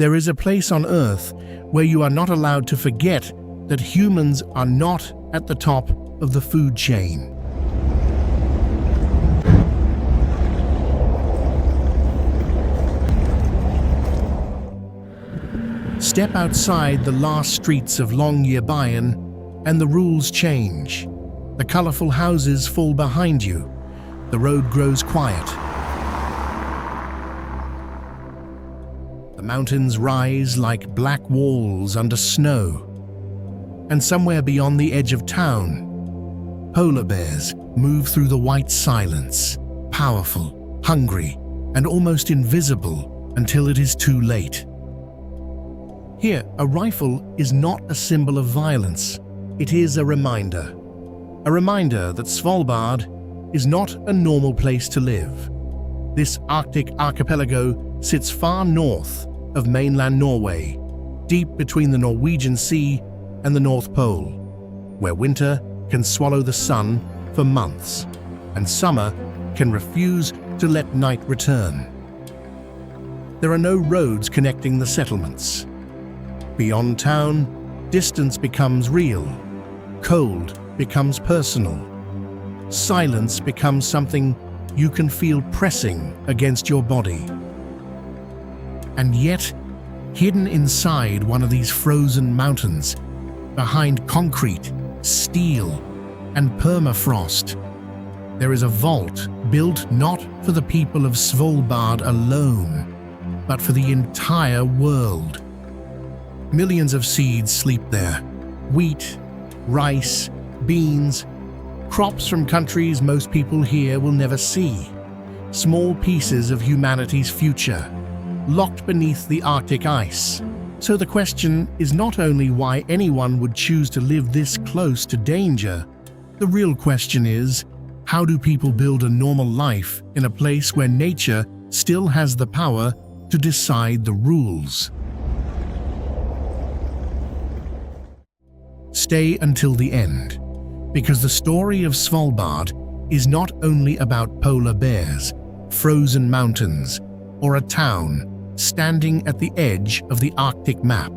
There is a place on Earth where you are not allowed to forget that humans are not at the top of the food chain. Step outside the last streets of Longyearbyen and the rules change. The colorful houses fall behind you. The road grows quiet. The mountains rise like black walls under snow. And somewhere beyond the edge of town, polar bears move through the white silence, powerful, hungry, and almost invisible until it is too late. Here, a rifle is not a symbol of violence. It is a reminder. A reminder that Svalbard is not a normal place to live. This Arctic archipelago sits far north of mainland Norway, deep between the Norwegian Sea and the North Pole, where winter can swallow the sun for months, and summer can refuse to let night return. There are no roads connecting the settlements. Beyond town, distance becomes real, cold becomes personal, silence becomes something you can feel pressing against your body. And yet, hidden inside one of these frozen mountains, behind concrete, steel, and permafrost, there is a vault built not for the people of Svalbard alone, but for the entire world. Millions of seeds sleep there. Wheat, rice, beans, crops from countries most people here will never see. Small pieces of humanity's future, locked beneath the Arctic ice. So the question is not only why anyone would choose to live this close to danger. The real question is, how do people build a normal life in a place where nature still has the power to decide the rules? Stay until the end, because the story of Svalbard is not only about polar bears, frozen mountains, or a town standing at the edge of the Arctic map.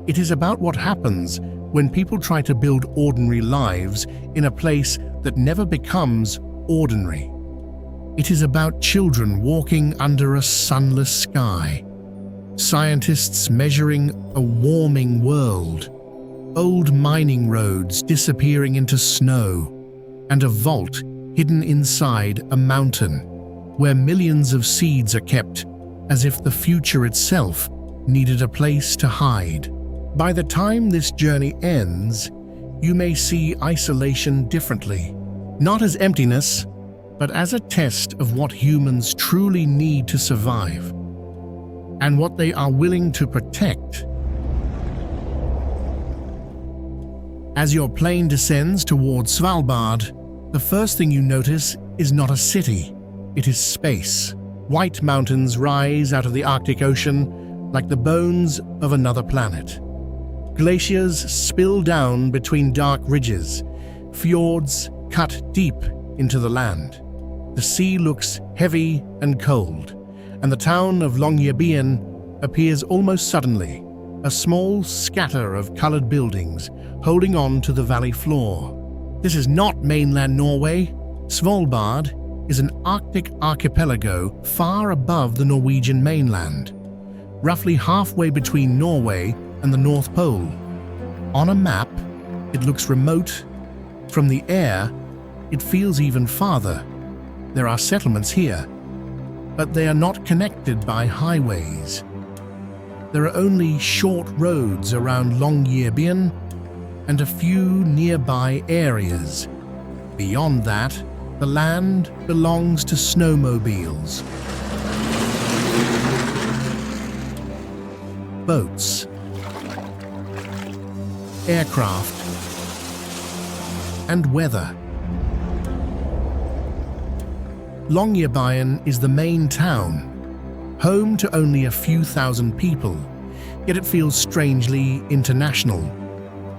It is about what happens when people try to build ordinary lives in a place that never becomes ordinary. It is about children walking under a sunless sky, scientists measuring a warming world, old mining roads disappearing into snow, and a vault hidden inside a mountain where millions of seeds are kept as if the future itself needed a place to hide. By the time this journey ends, you may see isolation differently, not as emptiness, but as a test of what humans truly need to survive, and what they are willing to protect. As your plane descends towards Svalbard, the first thing you notice is not a city, it is space. White mountains rise out of the Arctic Ocean like the bones of another planet. Glaciers spill down between dark ridges, fjords cut deep into the land. The sea looks heavy and cold, and the town of Longyearbyen appears almost suddenly, a small scatter of colored buildings holding on to the valley floor. This is not mainland Norway. Svalbard is an Arctic archipelago far above the Norwegian mainland, roughly halfway between Norway and the North Pole. On a map, it looks remote. From the air, it feels even farther. There are settlements here, but they are not connected by highways. There are only short roads around Longyearbyen and a few nearby areas. Beyond that, the land belongs to snowmobiles, boats, aircraft, and weather. Longyearbyen is the main town, home to only a few thousand people, yet it feels strangely international.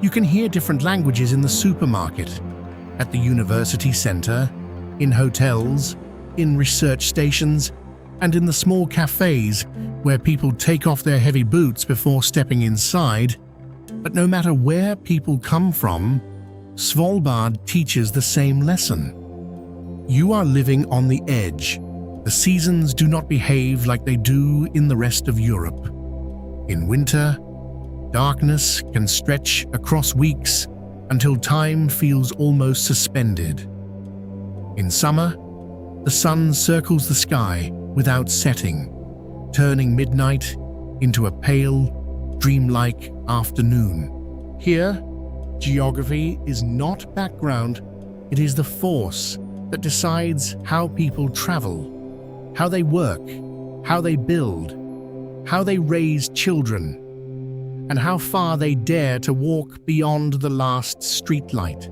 You can hear different languages in the supermarket, at the university center, in hotels, in research stations, and in the small cafes where people take off their heavy boots before stepping inside. But no matter where people come from, Svalbard teaches the same lesson. You are living on the edge. The seasons do not behave like they do in the rest of Europe. In winter, darkness can stretch across weeks until time feels almost suspended. In summer, the sun circles the sky without setting, turning midnight into a pale, dreamlike afternoon. Here, geography is not background, it is the force that decides how people travel, how they work, how they build, how they raise children, and how far they dare to walk beyond the last streetlight.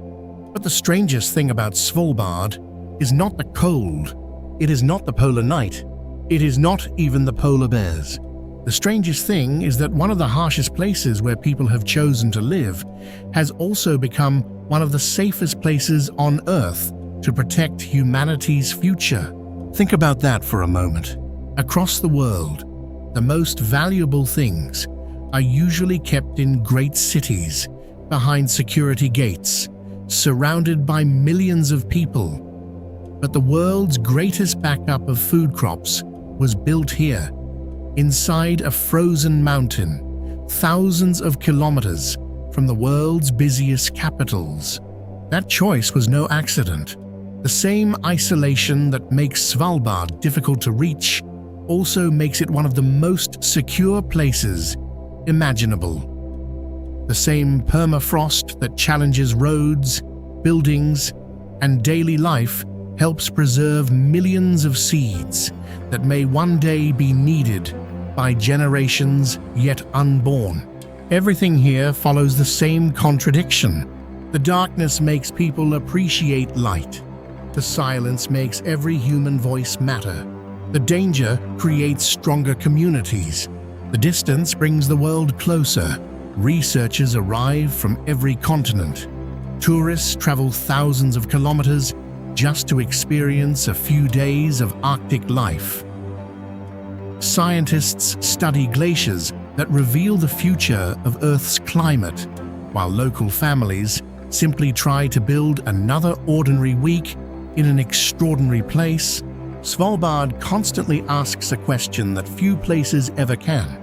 But the strangest thing about Svalbard is not the cold, it is not the polar night, it is not even the polar bears. The strangest thing is that one of the harshest places where people have chosen to live has also become one of the safest places on Earth to protect humanity's future. Think about that for a moment. Across the world, the most valuable things are usually kept in great cities, behind security gates, surrounded by millions of people. But the world's greatest backup of food crops was built here, inside a frozen mountain, thousands of kilometers from the world's busiest capitals. That choice was no accident. The same isolation that makes Svalbard difficult to reach also makes it one of the most secure places imaginable. The same permafrost that challenges roads, buildings, and daily life helps preserve millions of seeds that may one day be needed by generations yet unborn. Everything here follows the same contradiction. The darkness makes people appreciate light. The silence makes every human voice matter. The danger creates stronger communities. The distance brings the world closer. Researchers arrive from every continent. Tourists travel thousands of kilometers just to experience a few days of Arctic life. Scientists study glaciers that reveal the future of Earth's climate, while local families simply try to build another ordinary week in an extraordinary place. Svalbard constantly asks a question that few places ever can.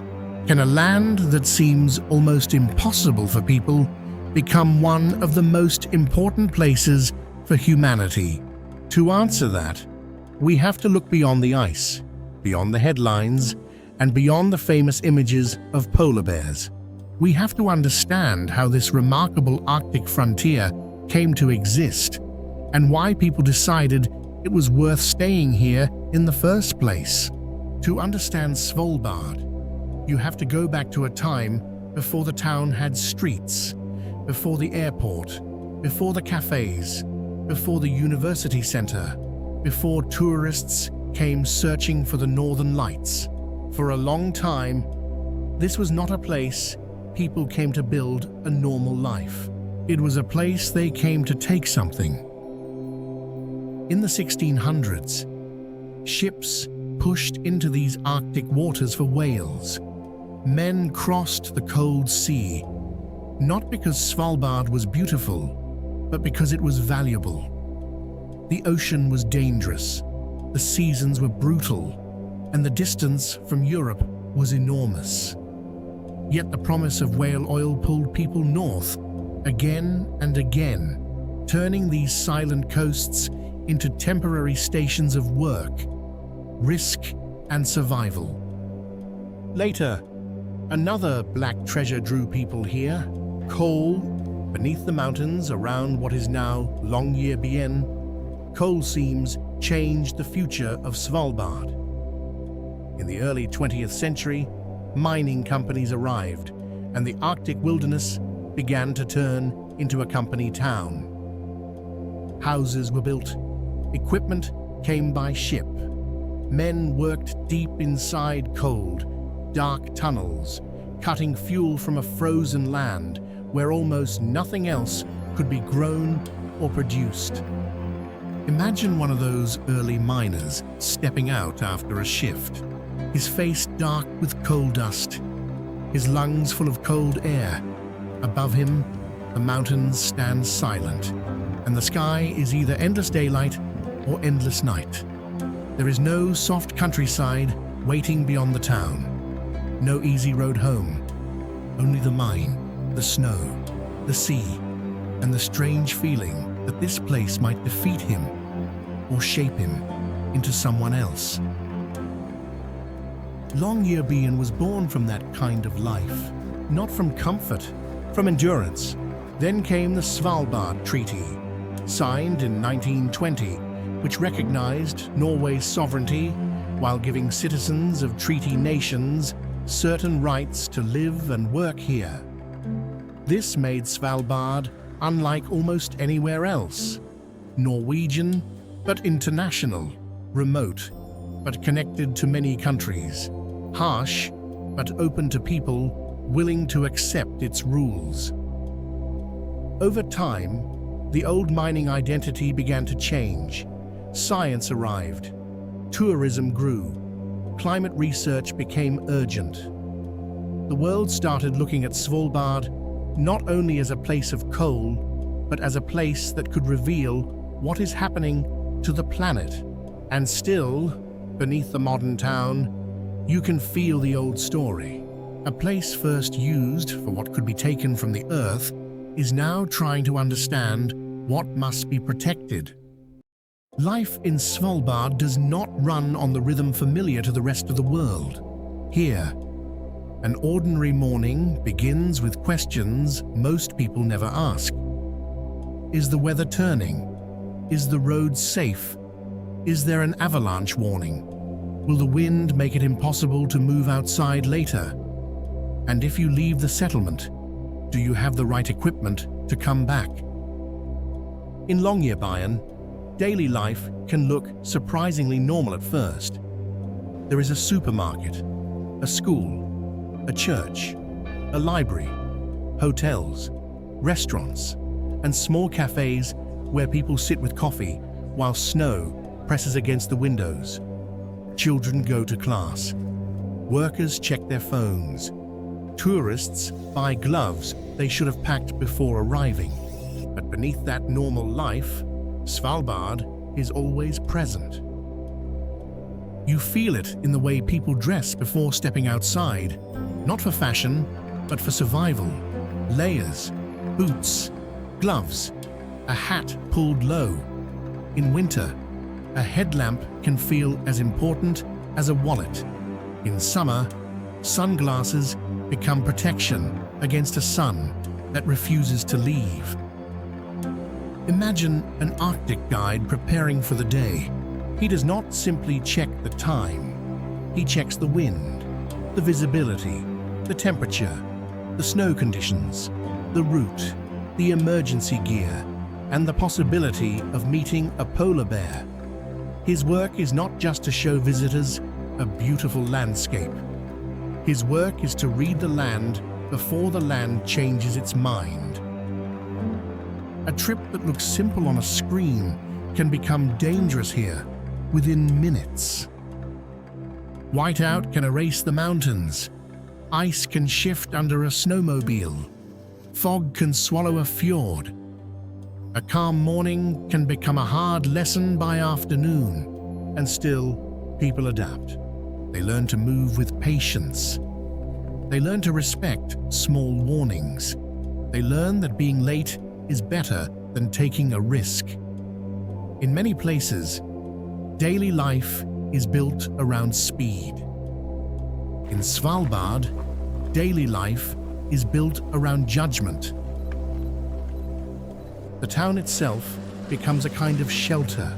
Can a land that seems almost impossible for people become one of the most important places for humanity? To answer that, we have to look beyond the ice, beyond the headlines, and beyond the famous images of polar bears. We have to understand how this remarkable Arctic frontier came to exist, and why people decided it was worth staying here in the first place. To understand Svalbard, you have to go back to a time before the town had streets, before the airport, before the cafes, before the university center, before tourists came searching for the northern lights. For a long time, this was not a place people came to build a normal life. It was a place they came to take something. In the 1600s, ships pushed into these Arctic waters for whales. Men crossed the cold sea, not because Svalbard was beautiful, but because it was valuable. The ocean was dangerous, the seasons were brutal, and the distance from Europe was enormous. Yet the promise of whale oil pulled people north, again and again, turning these silent coasts into temporary stations of work, risk, and survival. Later, another black treasure drew people here: coal. Beneath the mountains around what is now Longyearbyen, coal seams changed the future of Svalbard. In the early 20th century, mining companies arrived, and the Arctic wilderness began to turn into a company town. Houses were built, equipment came by ship. Men worked deep inside cold, dark tunnels, cutting fuel from a frozen land where almost nothing else could be grown or produced. Imagine one of those early miners stepping out after a shift. his face dark with coal dust, his lungs full of cold air. Above him, the mountains stand silent, and the sky is either endless daylight or endless night. There is no soft countryside waiting beyond the town, no easy road home, only the mine, the snow, the sea, and the strange feeling that this place might defeat him or shape him into someone else. Longyearbyen was born from that kind of life, not from comfort, from endurance. Then came the Svalbard Treaty, signed in 1920, which recognized Norway's sovereignty while giving citizens of treaty nations certain rights to live and work here. This made Svalbard unlike almost anywhere else. Norwegian, but international, remote, but connected to many countries, harsh, but open to people willing to accept its rules. Over time, the old mining identity began to change. Science arrived, tourism grew, climate research became urgent. The world started looking at Svalbard not only as a place of coal, but as a place that could reveal what is happening to the planet. And still, beneath the modern town, you can feel the old story. A place first used for what could be taken from the earth is now trying to understand what must be protected. Life in Svalbard does not run on the rhythm familiar to the rest of the world. Here, an ordinary morning begins with questions most people never ask. Is the weather turning? Is the road safe? Is there an avalanche warning? Will the wind make it impossible to move outside later? And if you leave the settlement, do you have the right equipment to come back? In Longyearbyen, daily life can look surprisingly normal at first. There is a supermarket, a school, a church, a library, hotels, restaurants, and small cafes where people sit with coffee while snow presses against the windows. Children go to class. Workers check their phones. Tourists buy gloves they should have packed before arriving. But beneath that normal life, Svalbard is always present. You feel it in the way people dress before stepping outside, not for fashion, but for survival. Layers, boots, gloves, a hat pulled low. In winter, a headlamp can feel as important as a wallet. In summer, sunglasses become protection against a sun that refuses to leave. Imagine an Arctic guide preparing for the day. He does not simply check the time. He checks the wind, the visibility, the temperature, the snow conditions, the route, the emergency gear, and the possibility of meeting a polar bear. His work is not just to show visitors a beautiful landscape. His work is to read the land before the land changes its mind. A trip that looks simple on a screen can become dangerous here within minutes. Whiteout can erase the mountains. Ice can shift under a snowmobile. Fog can swallow a fjord. A calm morning can become a hard lesson by afternoon. And still, people adapt. They learn to move with patience. They learn to respect small warnings. They learn that being late is better than taking a risk. In many places, daily life is built around speed. In Svalbard, daily life is built around judgment. The town itself becomes a kind of shelter.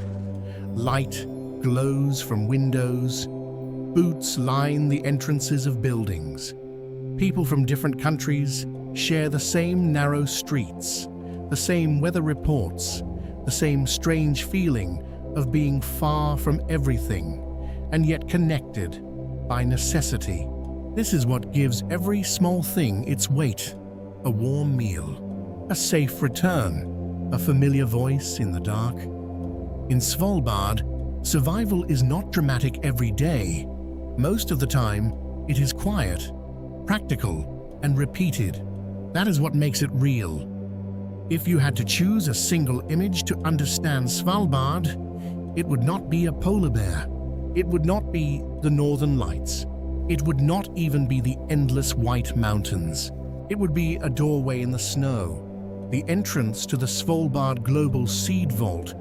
Light glows from windows. Booths line the entrances of buildings. People from different countries share the same narrow streets, the same weather reports, the same strange feeling of being far from everything, and yet connected by necessity. This is what gives every small thing its weight: a warm meal, a safe return, a familiar voice in the dark. In Svalbard, survival is not dramatic every day. Most of the time, it is quiet, practical, and repeated. That is what makes it real. If you had to choose a single image to understand Svalbard, it would not be a polar bear. It would not be the northern lights. It would not even be the endless white mountains. It would be a doorway in the snow. The entrance to the Svalbard Global Seed Vault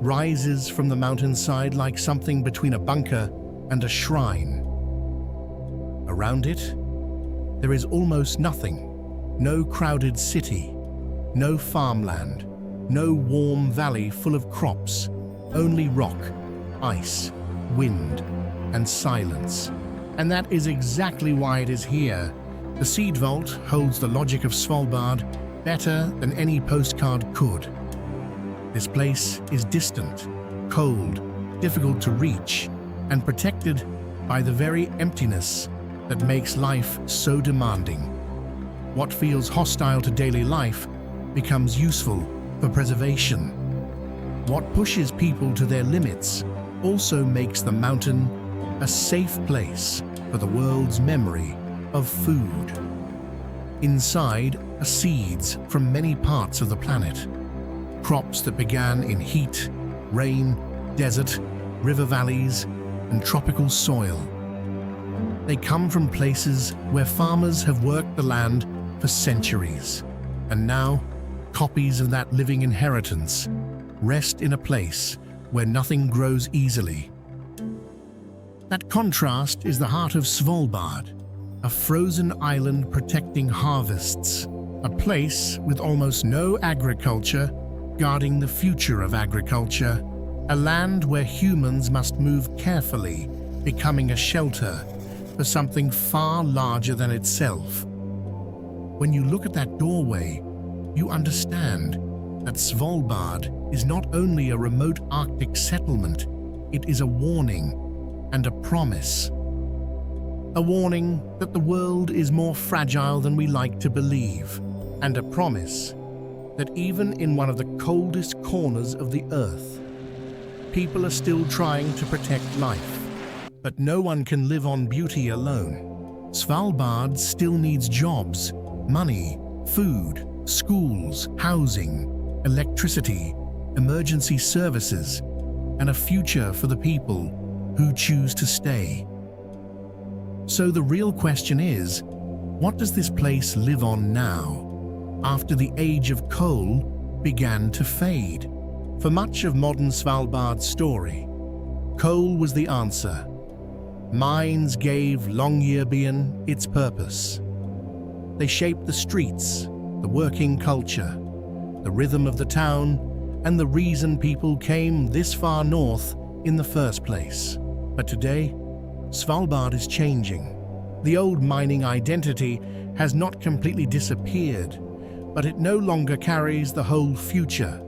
rises from the mountainside like something between a bunker and a shrine. Around it, there is almost nothing. No crowded city, no farmland, no warm valley full of crops, only rock, ice, wind, and silence. And that is exactly why it is here. The Seed Vault holds the logic of Svalbard better than any postcard could. This place is distant, cold, difficult to reach, and protected by the very emptiness that makes life so demanding. What feels hostile to daily life becomes useful for preservation. What pushes people to their limits also makes the mountain a safe place for the world's memory of food. Inside are seeds from many parts of the planet. Crops that began in heat, rain, desert, river valleys, and tropical soil. They come from places where farmers have worked the land for centuries, and now copies of that living inheritance rest in a place where nothing grows easily. That contrast is the heart of Svalbard, a frozen island protecting harvests, a place with almost no agriculture guarding the future of agriculture, a land where humans must move carefully, becoming a shelter for something far larger than itself. When you look at that doorway, you understand that Svalbard is not only a remote Arctic settlement, it is a warning and a promise. A warning that the world is more fragile than we like to believe, and a promise that even in one of the coldest corners of the earth, people are still trying to protect life. But no one can live on beauty alone. Svalbard still needs jobs, money, food, schools, housing, electricity, emergency services, and a future for the people who choose to stay. So the real question is, what does this place live on now, after the age of coal began to fade? For much of modern Svalbard's story, coal was the answer. Mines gave Longyearbyen its purpose. They shaped the streets, the working culture, the rhythm of the town, and the reason people came this far north in the first place. But today, Svalbard is changing. The old mining identity has not completely disappeared, but it no longer carries the whole future.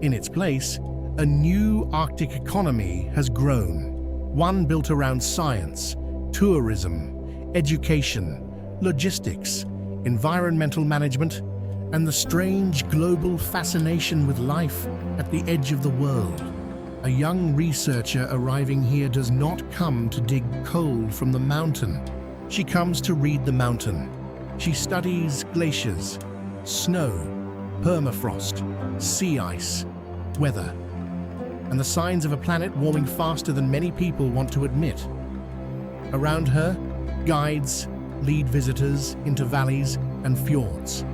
In its place, a new Arctic economy has grown, one built around science, tourism, education, logistics, environmental management, and the strange global fascination with life at the edge of the world. A young researcher arriving here does not come to dig coal from the mountain. She comes to read the mountain. She studies glaciers, snow, permafrost, sea ice, weather, and the signs of a planet warming faster than many people want to admit. Around her, guides lead visitors into valleys and fjords.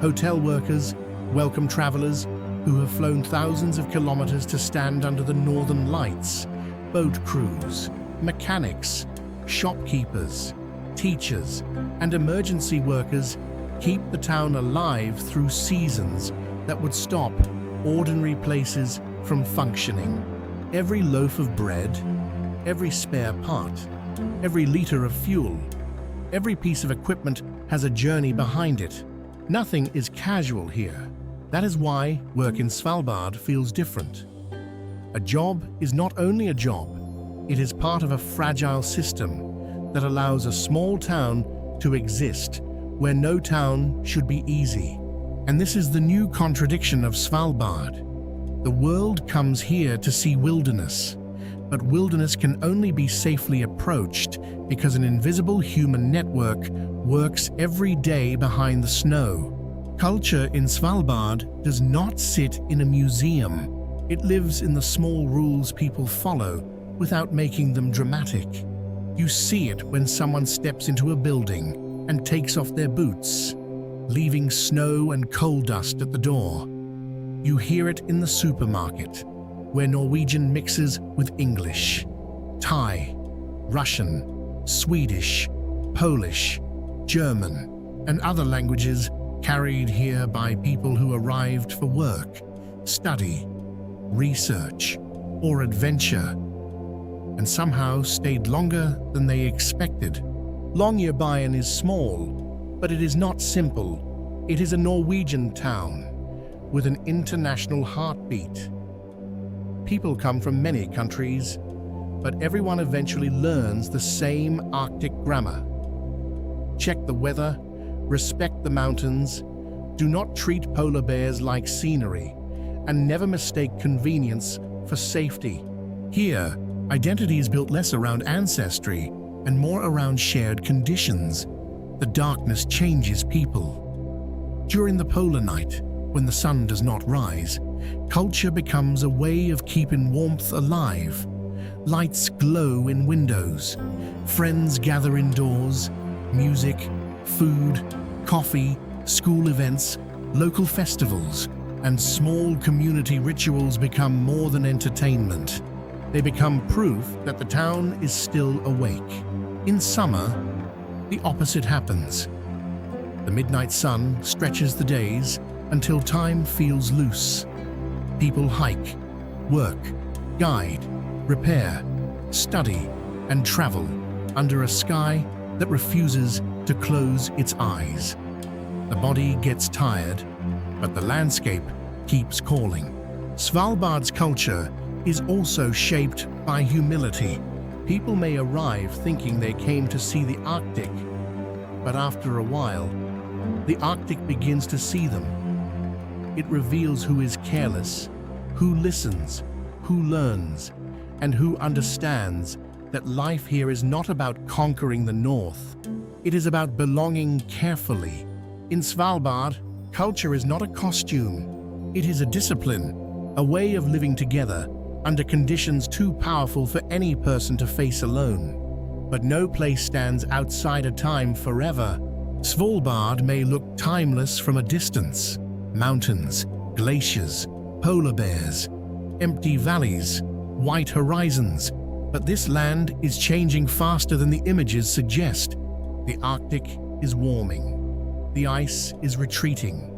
Hotel workers welcome travelers who have flown thousands of kilometers to stand under the northern lights. Boat crews, mechanics, shopkeepers, teachers, and emergency workers keep the town alive through seasons that would stop ordinary places from functioning. Every loaf of bread, every spare part, every liter of fuel, every piece of equipment has a journey behind it. Nothing is casual here. That is why work in Svalbard feels different. A job is not only a job, it is part of a fragile system that allows a small town to exist where no town should be easy. And this is the new contradiction of Svalbard. The world comes here to see wilderness, but wilderness can only be safely approached because an invisible human network works every day behind the snow. Culture in Svalbard does not sit in a museum. It lives in the small rules people follow without making them dramatic. You see it when someone steps into a building and takes off their boots, leaving snow and coal dust at the door. You hear it in the supermarket, where Norwegian mixes with English, Thai, Russian, Swedish, Polish, German, and other languages carried here by people who arrived for work, study, research, or adventure, and somehow stayed longer than they expected. Longyearbyen is small, but it is not simple. It is a Norwegian town with an international heartbeat. People come from many countries, but everyone eventually learns the same Arctic grammar. Check the weather, respect the mountains, do not treat polar bears like scenery, and never mistake convenience for safety. Here, identity is built less around ancestry and more around shared conditions. The darkness changes people. During the polar night, when the sun does not rise, culture becomes a way of keeping warmth alive. Lights glow in windows, friends gather indoors, music, food, coffee, school events, local festivals, and small community rituals become more than entertainment. They become proof that the town is still awake. In summer, the opposite happens. The midnight sun stretches the days until time feels loose. People hike, work, guide, repair, study, and travel under a sky that refuses to close its eyes. The body gets tired, but the landscape keeps calling. Svalbard's culture is also shaped by humility. People may arrive thinking they came to see the Arctic, but after a while, the Arctic begins to see them. It reveals who is careless, who listens, who learns, and who understands that life here is not about conquering the north. It is about belonging carefully. In Svalbard, culture is not a costume. It is a discipline, a way of living together under conditions too powerful for any person to face alone. But no place stands outside of time forever. Svalbard may look timeless from a distance. Mountains, glaciers, polar bears, empty valleys, white horizons. But this land is changing faster than the images suggest. The Arctic is warming. The ice is retreating.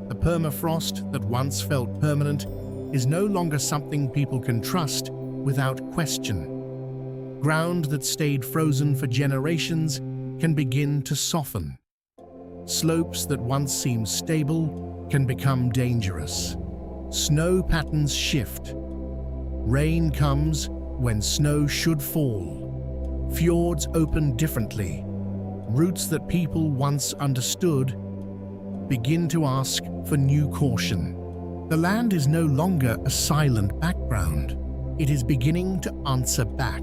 The permafrost that once felt permanent is no longer something people can trust without question. Ground that stayed frozen for generations can begin to soften. Slopes that once seemed stable can become dangerous. Snow patterns shift. Rain comes when snow should fall. Fjords open differently. Routes that people once understood begin to ask for new caution. The land is no longer a silent background. It is beginning to answer back.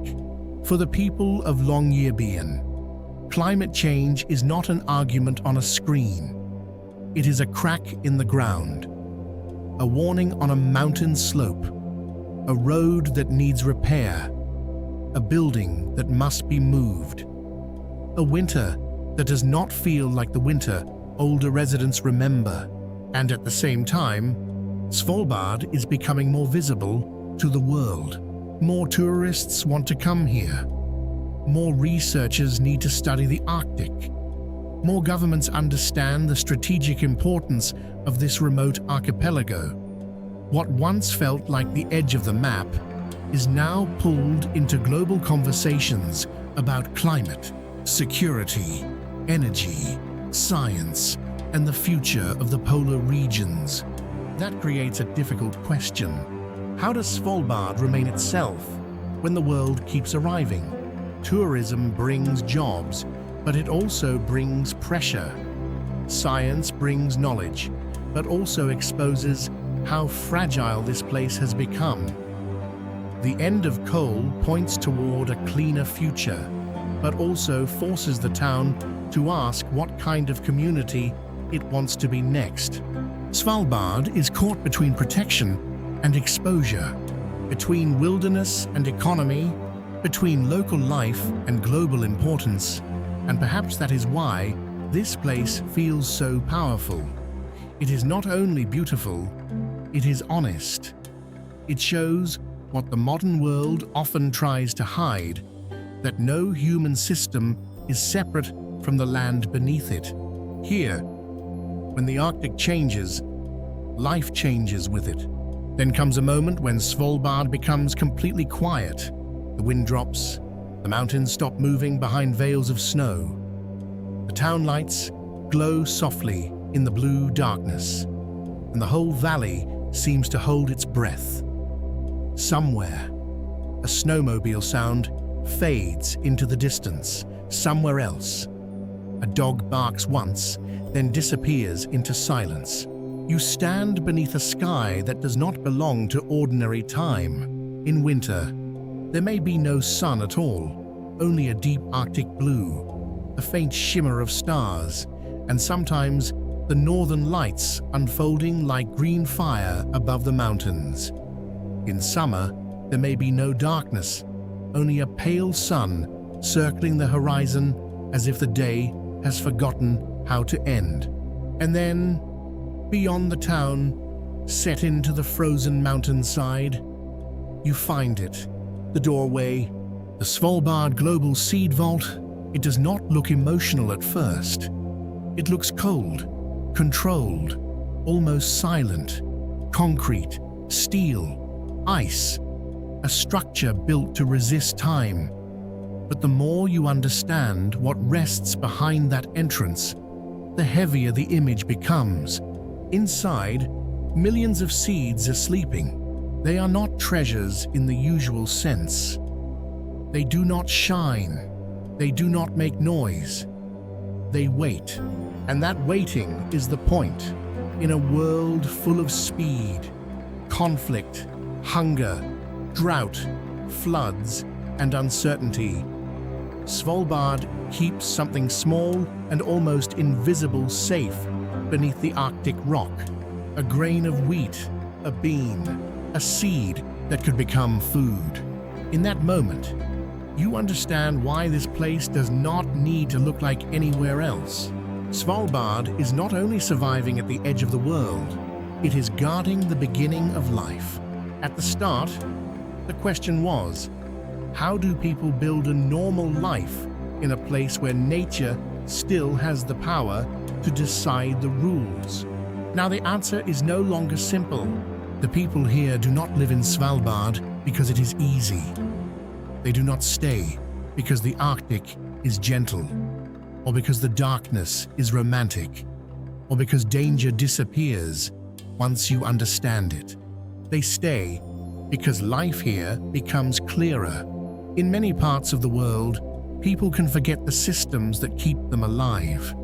For the people of Longyearbyen, climate change is not an argument on a screen. It is a crack in the ground, a warning on a mountain slope, a road that needs repair, a building that must be moved, a winter that does not feel like the winter older residents remember. And at the same time, Svalbard is becoming more visible to the world. More tourists want to come here. More researchers need to study the Arctic. More governments understand the strategic importance of this remote archipelago. What once felt like the edge of the map is now pulled into global conversations about climate, security, energy, science, and the future of the polar regions. That creates a difficult question. How does Svalbard remain itself when the world keeps arriving? Tourism brings jobs, but it also brings pressure. Science brings knowledge, but also exposes how fragile this place has become. The end of coal points toward a cleaner future, but also forces the town to ask what kind of community it wants to be next. Svalbard is caught between protection and exposure, between wilderness and economy, between local life and global importance, and perhaps that is why this place feels so powerful. It is not only beautiful, it is honest. It shows what the modern world often tries to hide, that no human system is separate from the land beneath it. Here, when the Arctic changes, life changes with it. Then comes a moment when Svalbard becomes completely quiet. The wind drops, the mountains stop moving behind veils of snow. The town lights glow softly in the blue darkness, and the whole valley seems to hold its breath. Somewhere, a snowmobile sound fades into the distance. Somewhere else, a dog barks once, then disappears into silence. You stand beneath a sky that does not belong to ordinary time. In winter, there may be no sun at all, only a deep Arctic blue, a faint shimmer of stars, and sometimes the northern lights unfolding like green fire above the mountains. In summer, there may be no darkness, only a pale sun circling the horizon as if the day has forgotten how to end. And then, beyond the town, set into the frozen mountainside, you find it, the doorway, the Svalbard Global Seed Vault. It does not look emotional at first. It looks cold, controlled, almost silent, concrete, steel, ice, a structure built to resist time. But the more you understand what rests behind that entrance, the heavier the image becomes. Inside, millions of seeds are sleeping. They are not treasures in the usual sense. They do not shine. They do not make noise. They wait. And that waiting is the point. In a world full of speed, conflict, hunger, drought, floods, and uncertainty, Svalbard keeps something small and almost invisible safe beneath the Arctic rock. A grain of wheat, a bean, a seed that could become food. In that moment, you understand why this place does not need to look like anywhere else. Svalbard is not only surviving at the edge of the world, it is guarding the beginning of life. At the start, the question was, how do people build a normal life in a place where nature still has the power to decide the rules? Now the answer is no longer simple. The people here do not live in Svalbard because it is easy. They do not stay because the Arctic is gentle, or because the darkness is romantic, or because danger disappears once you understand it. They stay because life here becomes clearer. In many parts of the world, people can forget the systems that keep them alive.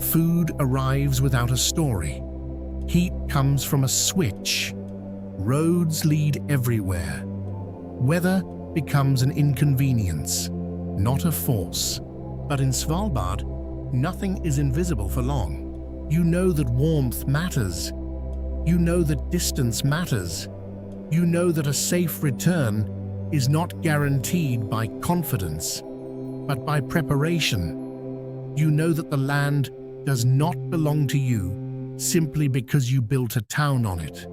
Food arrives without a story. Heat comes from a switch. Roads lead everywhere. Weather becomes an inconvenience, not a force. But in Svalbard, nothing is invisible for long. You know that warmth matters. You know that distance matters. You know that a safe return is not guaranteed by confidence, but by preparation. You know that the land does not belong to you simply because you built a town on it.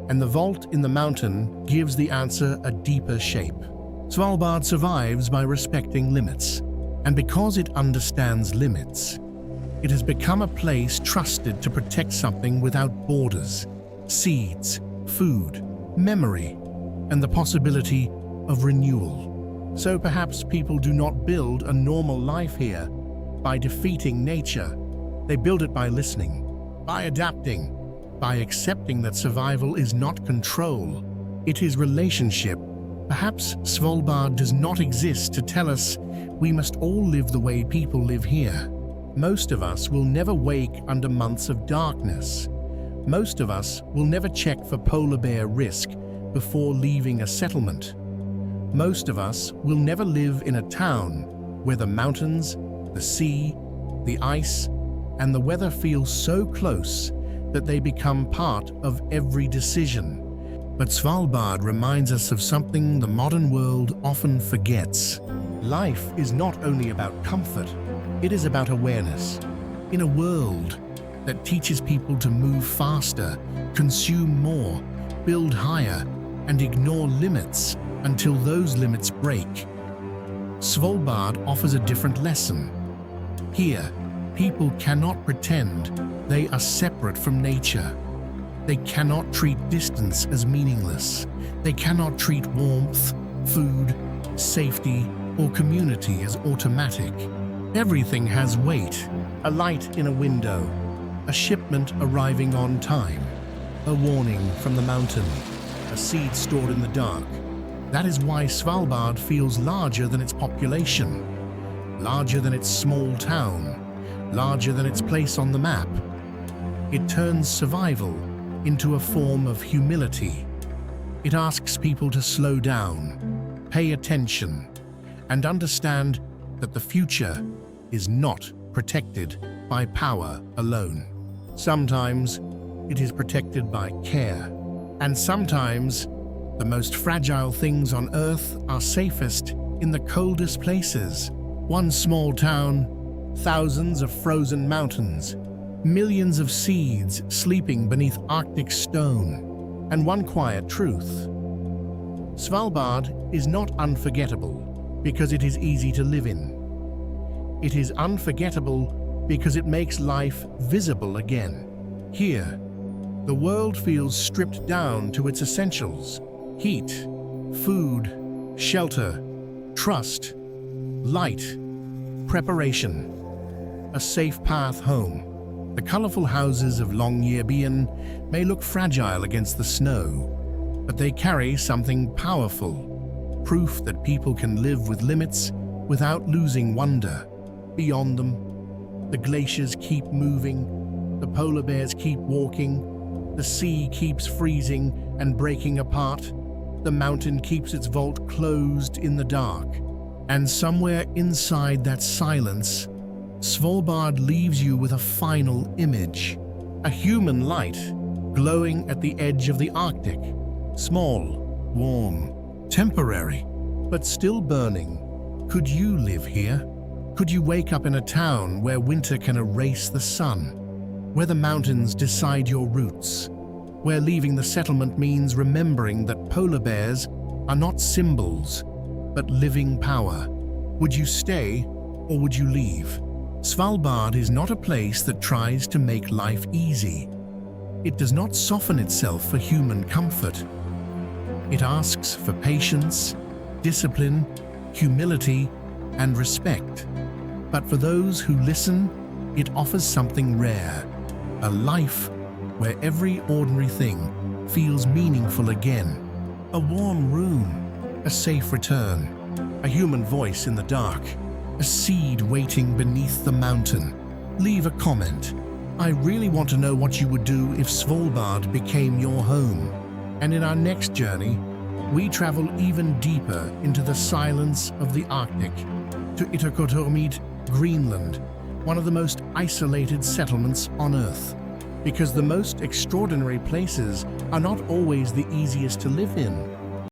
And the vault in the mountain gives the answer a deeper shape. Svalbard survives by respecting limits. And because it understands limits, it has become a place trusted to protect something without borders, seeds, food, memory, and the possibility of renewal. So perhaps people do not build a normal life here by defeating nature. They build it by listening, by adapting, by accepting that survival is not control, it is relationship. Perhaps Svalbard does not exist to tell us we must all live the way people live here. Most of us will never wake under months of darkness. Most of us will never check for polar bear risk before leaving a settlement. Most of us will never live in a town where the mountains, the sea, the ice, and the weather feel so close that they become part of every decision. But Svalbard reminds us of something the modern world often forgets. Life is not only about comfort, it is about awareness. In a world that teaches people to move faster, consume more, build higher, and ignore limits until those limits break, Svalbard offers a different lesson. Here, people cannot pretend they are separate from nature. They cannot treat distance as meaningless. They cannot treat warmth, food, safety, or community as automatic. Everything has weight: a light in a window, a shipment arriving on time, a warning from the mountain, a seed stored in the dark. That is why Svalbard feels larger than its population, larger than its small town, larger than its place on the map. It turns survival into a form of humility. It asks people to slow down, pay attention, and understand that the future is not protected by power alone. Sometimes it is protected by care, and sometimes the most fragile things on Earth are safest in the coldest places. One small town, thousands of frozen mountains, millions of seeds sleeping beneath Arctic stone, and one quiet truth. Svalbard is not unforgettable because it is easy to live in. It is unforgettable because it makes life visible again. Here, the world feels stripped down to its essentials: heat, food, shelter, trust, light, preparation, a safe path home. The colorful houses of Longyearbyen may look fragile against the snow, but they carry something powerful, proof that people can live with limits without losing wonder. Beyond them, the glaciers keep moving, the polar bears keep walking, the sea keeps freezing and breaking apart, the mountain keeps its vault closed in the dark. And somewhere inside that silence, Svalbard leaves you with a final image: a human light glowing at the edge of the Arctic, small, warm, temporary, but still burning. Could you live here? Could you wake up in a town where winter can erase the sun, where the mountains decide your routes, where leaving the settlement means remembering that polar bears are not symbols, but living power? Would you stay or would you leave? Svalbard is not a place that tries to make life easy. It does not soften itself for human comfort. It asks for patience, discipline, humility, and respect. But for those who listen, it offers something rare: a life where every ordinary thing feels meaningful again. A warm room, a safe return, a human voice in the dark, a seed waiting beneath the mountain. Leave a comment. I really want to know what you would do if Svalbard became your home. And in our next journey, we travel even deeper into the silence of the Arctic, to Itakotormit, Greenland, one of the most isolated settlements on Earth. Because the most extraordinary places are not always the easiest to live in.